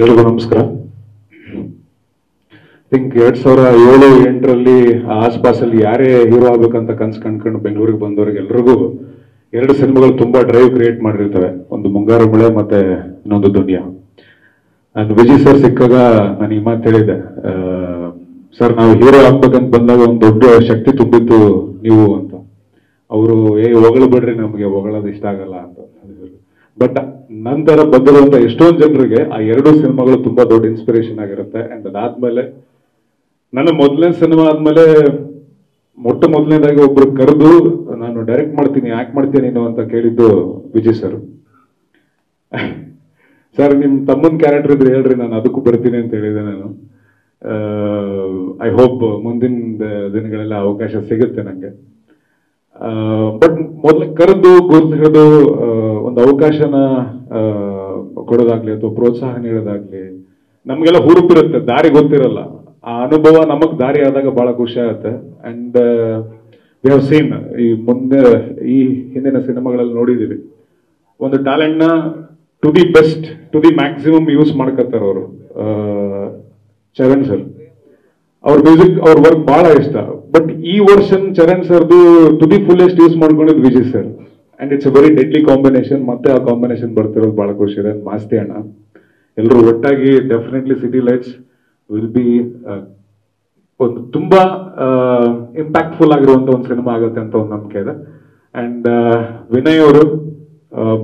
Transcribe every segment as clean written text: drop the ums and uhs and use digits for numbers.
ಎಲ್ರಿಗೂ ನಮಸ್ಕಾರ. ಥಿಂಕ್ 2007-8ರಲ್ಲಿ ಆಸ್ಪಾಸಲ್ಲಿ ಯಾರೇ ಹೀರೋ ಆಗ್ಬೇಕಂತ ಕನ್ಸು ಕಂಡ್ಕೊಂಡು ಬೆಂಗಳೂರಿಗೆ ಬಂದವ್ರಿಗೆ ಎಲ್ರಿಗೂ 2 ಸಿನಿಮಾಗಳು ತುಂಬಾ ಡ್ರೈವ್ ಕ್ರಿಯೇಟ್ ಮಾಡಿರ್ತವೆ. ಒಂದು ಮುಂಗಾರು ಮಳೆ ಮತ್ತೆ ಇನ್ನೊಂದು ದುನಿಯಾ. ನಾನು ವಿಜಯ್ ಸರ್ ಸಿಕ್ಕಾಗ ನಾನು ಈ ಮಾತು ಹೇಳಿದೆ, ಸರ್ ನಾವು ಹೀರೋ ಆಗ್ಬೇಕಂತ ಬಂದಾಗ ಒಂದು ದೊಡ್ಡ ಶಕ್ತಿ ತುಂಬಿತ್ತು ನೀವು ಅಂತ. ಅವರು ಹೊಗಳು ಬಿಡ್ರಿ, ನಮಗೆ ಹೊಗಳೋದು ಇಷ್ಟ ಆಗಲ್ಲ ಅಂತ. ಬಟ್ ನಂತರ ಬಂದಿರುವಂತ ಎಷ್ಟೊಂದು ಜನರಿಗೆ ಆ 2 ಸಿನಿಮಾಗಳು ತುಂಬಾ ದೊಡ್ಡ ಇನ್ಸ್ಪಿರೇಷನ್ ಆಗಿರುತ್ತೆ. ಅಂಡ್ ಅದಾದ್ಮೇಲೆ ನನ್ನ ಮೊದಲನೇ ಸಿನಿಮಾ ಆದ್ಮೇಲೆ ಮೊದಲನೇದಾಗಿ ಒಬ್ರು ಕರೆದು ನಾನು ಡೈರೆಕ್ಟ್ ಮಾಡ್ತೀನಿ, ಯಾಕೆ ಮಾಡ್ತೀನಿ ನೀನು ಅಂತ ಕೇಳಿದ್ದು ವಿಜಯ್ ಸರ್. ಸರ್ ನಿಮ್ ತಮ್ಮನ ಕ್ಯಾರೆಕ್ಟರ್ ಇದ್ರೆ ಹೇಳ್ರಿ, ನಾನು ಅದಕ್ಕೂ ಬರ್ತೀನಿ ಅಂತ ಹೇಳಿದೆ ನಾನು. ಐ ಹೋಪ್ ಮುಂದಿನ ದಿನಗಳೆಲ್ಲ ಅವಕಾಶ ಸಿಗುತ್ತೆ ನಂಗೆ. ಬಟ್ ಮೊದಲು ಕರೆದು ಗುರುತಿರೋದು, ಒಂದು ಅವಕಾಶನ ಕೊಡೋದಾಗ್ಲಿ ಅಥವಾ ಪ್ರೋತ್ಸಾಹ ನೀಡೋದಾಗ್ಲಿ, ನಮ್ಗೆಲ್ಲ ಹುರುಪಿರುತ್ತೆ, ದಾರಿ ಗೊತ್ತಿರಲ್ಲ. ಆ ಅನುಭವ ನಮಗ್ ದಾರಿ ಆದಾಗ ಬಹಳ ಖುಷಿ ಆಗುತ್ತೆ. ಅಂಡ್ ವಿ ಹ್ಯಾವ್ ಸೀನ್ ಈ ಹಿಂದಿನ ಸಿನಿಮಾಗಳಲ್ಲಿ ನೋಡಿದೀವಿ, ಒಂದು ಟ್ಯಾಲೆಂಟ್ ನ to the best, to the maximum use ಮಾಡ್ಕೊತಾರೆ ಅವರು. ಚರಣ್ ಸರ್ ಅವ್ರ ಮ್ಯೂಸಿಕ್, ಅವ್ರ ವರ್ಕ್ ಬಹಳ ಇಷ್ಟ. ಬಟ್ ಈ ವರ್ಷನ್ ಚರಣ್ ಸರ್ದು ಟು ದಿ ಫುಲ್ಲೆಸ್ಟ್ ಯೂಸ್ ಮಾಡ್ಕೊಂಡಿದ್ದು Vijay sir. And it's a very deadly combination. ಮತ್ತೆ ಆ ಕಾಂಬಿನೇಷನ್ ಬರ್ತಿರೋದು ಬಹಳ ಖುಷಿ ಇದೆ. ಮಾಸ್ತಿ ಅಣ್ಣ ಎಲ್ಲರೂ ಒಟ್ಟಾಗಿ definitely city lights will be ಒಂದು ತುಂಬಾ ಇಂಪ್ಯಾಕ್ಟ್ಫುಲ್ ಆಗಿರುವಂತ ಒಂದು ಸಿನಿಮಾ ಆಗುತ್ತೆ ಅಂತ ಒಂದು ನಂಬಿಕೆ ಇದೆ. ಅಂಡ್ ವಿನಯ್ ಅವರು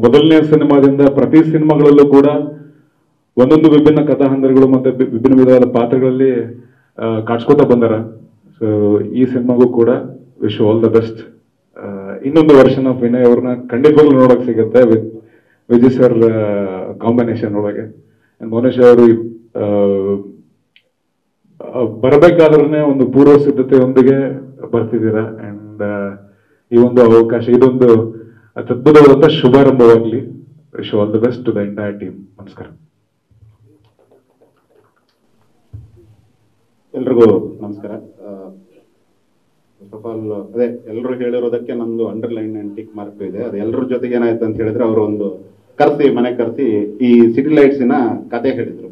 ಮೊದಲನೇ ಸಿನಿಮಾದಿಂದ ಪ್ರತಿ ಸಿನಿಮಾಗಳಲ್ಲೂ ಕೂಡ ಒಂದೊಂದು ವಿಭಿನ್ನ ಕಥಾಹಂದರಗಳು ಮತ್ತೆ ವಿಭಿನ್ನ ವಿಧವಾದ ಪಾತ್ರಗಳಲ್ಲಿ ಕಾಡ್ಸ್ಕೊತಾ ಬಂದಾರ. ಸೊ ಈ ಸಿನಿಮಾಗೂ ಕೂಡ ವಿಶ್ ಆಲ್ ದ ಬೆಸ್ಟ್. ಇನ್ನೊಂದು ವರ್ಷನ್ ಆಫ್ ವಿನಯ್ ಅವ್ರನ್ನ ಖಂಡಿತವಾಗ್ಲೂ ನೋಡಕ್ ಸಿಗುತ್ತೆ ವಿತ್ ವಿಜಯ್ ಸರ್ ಕಾಂಬಿನೇಷನ್ ಒಳಗೆ. ಮೋನೇಶ್ ಅವರು ಬರಬೇಕಾದ್ರೆ ಒಂದು ಪೂರ್ವ ಸಿದ್ಧತೆಯೊಂದಿಗೆ ಬರ್ತಿದ್ದೀರಾ. ಅಂಡ್ ಈ ಒಂದು ಅವಕಾಶ, ಇದೊಂದು ಅದ್ಭುತವಾದಂತ ಶುಭಾರಂಭವಾಗ್ಲಿ. Wish all the best to the entire team. ನಮಸ್ಕಾರ. ಎಲ್ರಿಗೂ ನಮಸ್ಕಾರ. ಫಸ್ಟ್ ಆಫ್ ಆಲ್ ಅದೇ ಎಲ್ಲರೂ ಹೇಳಿರೋದಕ್ಕೆ ನಂದು ಅಂಡರ್ಲೈನ್ ಅಂಡ್ ಟಿಕ್ ಮಾರ್ಕ್ ಇದೆ. ಅದು ಎಲ್ಲರ ಜೊತೆಗೆ ಏನಾಯ್ತು ಅಂತ ಹೇಳಿದ್ರೆ, ಅವರು ಒಂದು ಮನೆ ಕರೆಸಿ ಈ ಸಿಟಿ ಲೈಟ್ಸಿನ ಕತೆ ಹೇಳಿದ್ರು.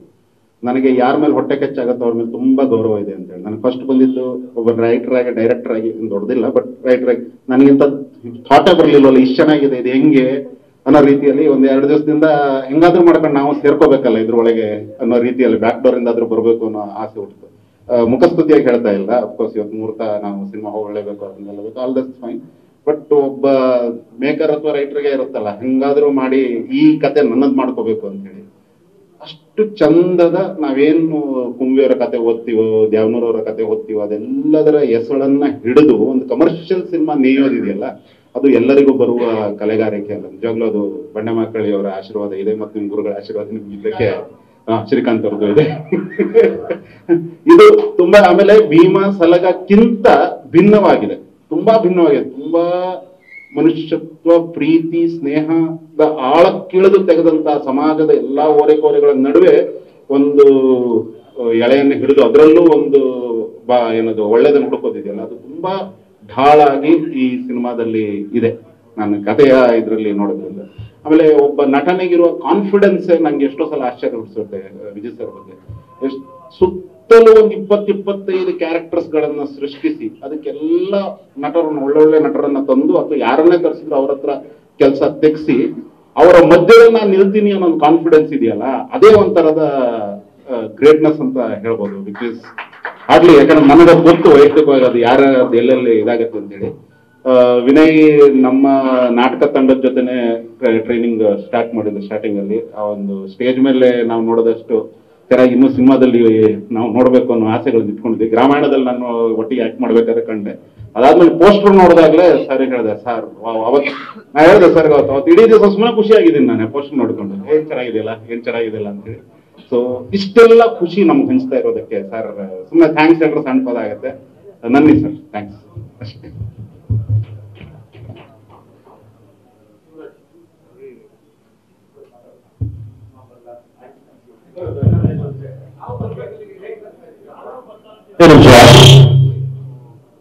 ನನಗೆ ಯಾರ ಮೇಲೆ ಹೊಟ್ಟೆ ಕೆಚ್ಚಾಗತ್ತೋ ಅವ್ರ ಮೇಲೆ ತುಂಬಾ ಗೌರವ ಇದೆ ಅಂತ ಹೇಳಿ. ನನಗೆ ಫಸ್ಟ್ ಬಂದಿದ್ದು ಒಬ್ಬ ರೈಟರ್ ಆಗಿ, ಡೈರೆಕ್ಟರ್ ಆಗಿ, ದೊಡ್ಡದಿಲ್ಲ ಬಟ್ ರೈಟರ್ ಆಗಿ ನನಗಿಂತ ಥಾಟೇ ಬರಲಿಲ್ಲವಲ್ಲ, ಇಷ್ಟು ಚೆನ್ನಾಗಿದೆ ಇದು ಹೆಂಗೆ ಅನ್ನೋ ರೀತಿಯಲ್ಲಿ ಒಂದು 2 ದಿವಸದಿಂದ ಹೆಂಗಾದ್ರೂ ಮಾಡ್ಕೊಂಡು ನಾವು ಸೇರ್ಕೋಬೇಕಲ್ಲ ಇದ್ರೊಳಗೆ ಅನ್ನೋ ರೀತಿಯಲ್ಲಿ ಬ್ಯಾಕ್ ಡೋರ್ ಇಂದಾದ್ರೂ ಬರಬೇಕು ಅನ್ನೋ ಆಸೆ ಹುಟ್ಟಿತು. ಮುಖಸ್ತುತಿಯಾಗಿ ಹೇಳ್ತಾ ಇಲ್ಲ, ಅಫ್ಕೋರ್ಸ್ ಇವತ್ತು ಮುಹೂರ್ತ ನಾವು ಸಿನಿಮಾ ಹೋಗಲೇಬೇಕು ಅದನ್ನೆಲ್ಲ, ಆಲ್ ದಟ್ಸ್ ಫೈನ್. ಬಟ್ ಒಬ್ಬ ಮೇಕರ್ ಅಥವಾ ರೈಟರ್ಗೆ ಇರುತ್ತಲ್ಲ, ಹೆಂಗಾದ್ರೂ ಮಾಡಿ ಈ ಕತೆ ನನ್ನದ್ ಮಾಡ್ಕೋಬೇಕು ಅಂತ ಹೇಳಿ ಅಷ್ಟು ಚಂದದ ನಾವೇನು ಕುಂಬಿಯವರ ಕತೆ ಓದ್ತೀವೋ, ದ್ಯಾವನೂರವರ ಕತೆ ಓದ್ತೀವೋ, ಅದೆಲ್ಲದರ ಹೆಸಳನ್ನ ಹಿಡಿದು ಒಂದು ಕಮರ್ಷಿಯಲ್ ಸಿನಿಮಾ ನೇಯೋದಿದೆಯಲ್ಲ, ಅದು ಎಲ್ಲರಿಗೂ ಬರುವ ಕಲೆಗಾರಿಕೆ ಅಲ್ಲ. ನಿಜವಾಗ್ಲೂ ಅದು ಬಂಡೆ ಮಕ್ಕಳಿಯವರ ಆಶೀರ್ವಾದ ಇದೆ ಮತ್ತು ನಿಮ್ ಗುರುಗಳ ಆಶೀರ್ವಾದ ನಿಮ್ಗೆ ಇದಕ್ಕೆ ಶ್ರೀಕಾಂತ್ ಅವ್ರದ್ದು ಇದೆ. ಇದು ತುಂಬಾ, ಆಮೇಲೆ ಭೀಮಾ ಸಲಗಕ್ಕಿಂತ ಭಿನ್ನವಾಗಿದೆ, ತುಂಬಾ ಭಿನ್ನವಾಗಿದೆ. ತುಂಬಾ ಮನುಷ್ಯತ್ವ, ಪ್ರೀತಿ, ಸ್ನೇಹದ ಆಳಕ್ಕಿಳಿದು ತೆಗೆದಂತ ಸಮಾಜದ ಎಲ್ಲಾ ಓರೆಕೋರೆಗಳ ನಡುವೆ ಒಂದು ಎಳೆಯನ್ನು ಹಿಡಿದು ಅದರಲ್ಲೂ ಒಂದು ಏನದು ಒಳ್ಳೆದನ್ನು ಹುಡುಕೋದಿದೆಯಲ್ಲ, ಅದು ತುಂಬಾ ಢಾಳಾಗಿ ಈ ಸಿನಿಮಾದಲ್ಲಿ ಇದೆ ನಾನು ಕಥೆಯ ಇದರಲ್ಲಿ ನೋಡೋದ್ರಿಂದ. ಆಮೇಲೆ ಒಬ್ಬ ನಟನಿಗಿರುವ ಕಾನ್ಫಿಡೆನ್ಸ್ ನಂಗೆ ಎಷ್ಟೋ ಸಲ ಆಶ್ಚರ್ಯ ಹುಟ್ಟಿಸುತ್ತೆ ವಿಜಯ್ ಸರ್ ಬಗ್ಗೆ. ಸುತ್ತಲೂ ಒಂದು 20-25 ಕ್ಯಾರೆಕ್ಟರ್ಸ್ ಗಳನ್ನ ಸೃಷ್ಟಿಸಿ ಅದಕ್ಕೆಲ್ಲ ನಟರನ್ನ, ಒಳ್ಳೊಳ್ಳೆ ನಟರನ್ನ ತಂದು ಅಥವಾ ಯಾರನ್ನೇ ತರಿಸಿದ್ರು ಅವ್ರ ಹತ್ರ ಕೆಲಸ ತೆಗ್ಸಿ ಅವರ ಮಧ್ಯದಲ್ಲಿ ನಾನು ನಿಲ್ತೀನಿ ಅನ್ನೋ ಒಂದು ಕಾನ್ಫಿಡೆನ್ಸ್ ಇದೆಯಲ್ಲ, ಅದೇ ಒಂಥರದ ಗ್ರೇಟ್ನೆಸ್ ಅಂತ ಹೇಳ್ಬೋದು. ವಿಚ್ ಇಸ್ ಆಗ್ಲಿ, ಯಾಕಂದ್ರೆ ನನಗೆ ಗೊತ್ತು ವೈಯಕ್ತಿಕವಾಗಿ ಅದು ಯಾರ ಎಲ್ಲೆಲ್ಲಿ ಇದಾಗತ್ತೆ ಅಂತೇಳಿ. ವಿನಯ್ ನಮ್ಮ ನಾಟಕ ತಂಡದ ಜೊತೆನೆ ಟ್ರೈನಿಂಗ್ ಸ್ಟಾರ್ಟ್ ಮಾಡಿದ್ದು. ಸ್ಟಾರ್ಟಿಂಗ್ ಅಲ್ಲಿ ಆ ಒಂದು ಸ್ಟೇಜ್ ಮೇಲೆ ನಾವು ನೋಡೋದಷ್ಟು ಚೆನ್ನಾಗಿ ಇನ್ನೂ ಸಿನಿಮಾದಲ್ಲಿ ನಾವು ನೋಡ್ಬೇಕು ಅನ್ನೋ ಆಸೆಗಳನ್ನ ಇಟ್ಕೊಂಡಿದ್ವಿ. ರಾಮಾಯಣದಲ್ಲಿ ನಾನು ಒಟ್ಟಿಗೆ ಆಕ್ಟ್ ಮಾಡ್ಬೇಕಾದ್ರೆ ಕಂಡೆ. ಅದಾದ್ಮೇಲೆ ಪೋಸ್ಟರ್ ನೋಡಿದಾಗ್ಲೇ ಸರ್ ಹೇಳಿದೆ, ಸರ್ ಅವತ್ತು ನಾ ಹೇಳಿದೆ ಸರ್, ಅವತ್ತು ಇಡೀ ದಿವಸ ಸುಮ್ಮನೆ ಖುಷಿ ಆಗಿದ್ದೀನಿ ನಾನು ಪೋಸ್ಟರ್ ನೋಡ್ಕೊಂಡು, ಏನ್ ಚೆನ್ನಾಗಿದೆಯಲ್ಲ ಅಂತ ಹೇಳಿ. ಸೊ ಇಷ್ಟೆಲ್ಲ ಖುಷಿ ನಮ್ಗೆ ಹಂಚ್ತಾ ಇರೋದಕ್ಕೆ ಸರ್ ಸುಮ್ಮನೆ ಥ್ಯಾಂಕ್ಸ್ ಹೇಳ್ರೆ ಸಣ್ಣ ಪದ ಆಗುತ್ತೆ. ನನ್ನಿ ಸರ್, ಥ್ಯಾಂಕ್ಸ್ ಅಷ್ಟೇ.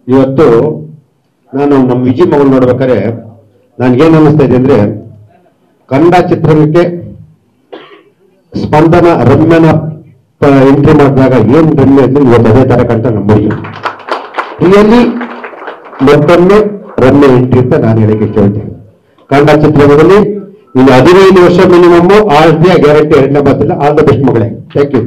ಇವತ್ತು ನಾನು ನಮ್ಮ ವಿಜಿ ಮಗನ್ ನೋಡ್ಬೇಕಾದ್ರೆ ನನ್ಗೇನ್ ಅನ್ನಿಸ್ತಾ ಇದೆ ಅಂದ್ರೆ, ಕನ್ನಡ ಚಿತ್ರರಂಗಕ್ಕೆ ಸ್ಪಂದನ ರಮ್ಯನ ಎಂಟ್ರಿ ಮಾಡಿದಾಗ ಏನ್ ರಮ್ಯ ಇದ್ದು ಇವತ್ತು ಅದೇ ತರ ಕಂಟ ನಮ್ಮ ರಿಯಲಿ ಮತ್ತೊಮ್ಮೆ ರಮ್ಯ ಎಂಟ್ರಿ ಅಂತ ನಾನು ಹೇಳಕ್ಕೆ ಇಷ್ಟಪಡ್ತೀನಿ. ಕನ್ನಡ ಚಿತ್ರರಂಗದಲ್ಲಿ ಇನ್ನು 15 ವರ್ಷ ಮಿನಿಮಮ್ ಆಳ್ತಿಯ ಗ್ಯಾರಂಟಿ ಎರಡನೇ ಬರ್ತಿಲ್ಲ. ಆಲ್ ದ ಬೆಸ್ಟ್ ಮಗಳೇ. Thank you.